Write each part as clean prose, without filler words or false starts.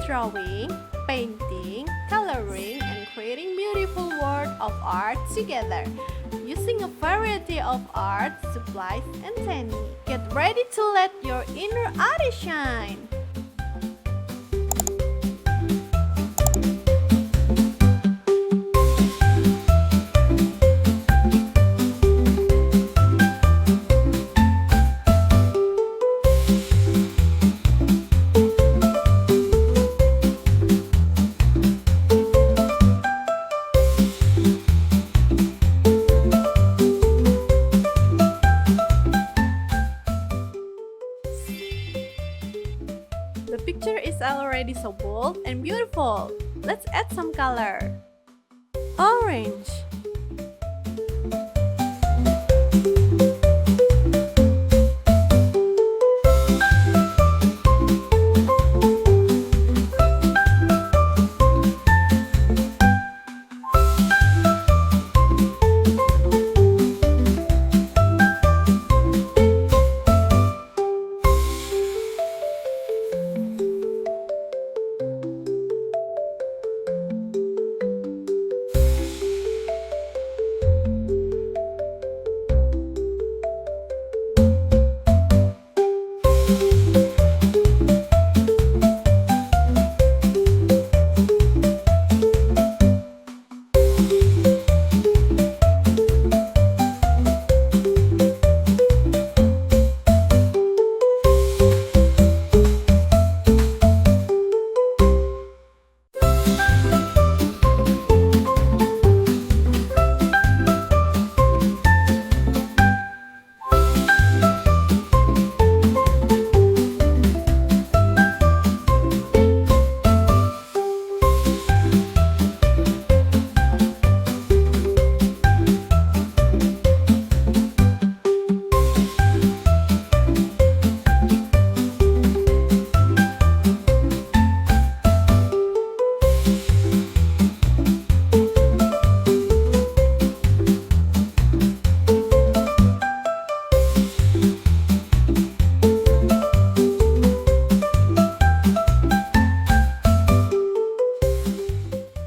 drawing, painting, coloring, and creating beautiful works of art together using a variety of art supplies and techniques. Get ready to let your inner artist shine! The picture is already so bold and beautiful. Let's add some color. Orange,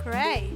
gray,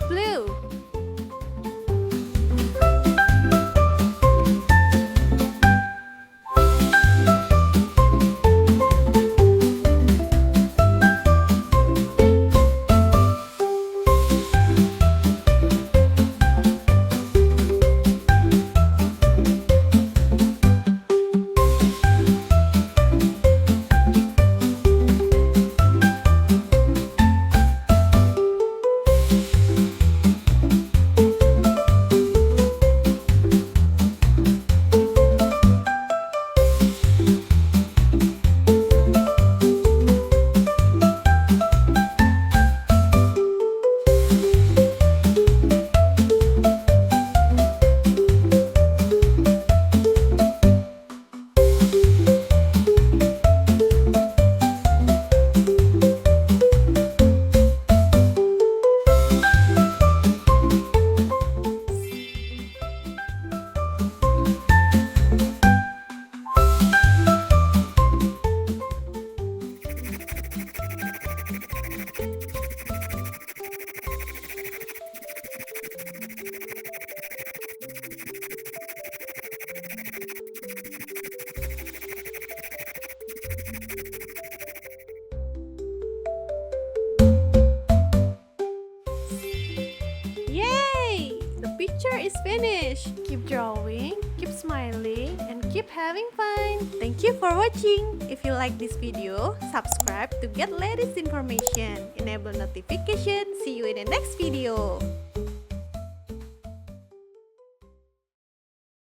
blue, picture is finished. Keep drawing, keep smiling, and keep having fun. Thank you for watching. If you like this video, subscribe to get latest information. Enable notification. See you in the next video.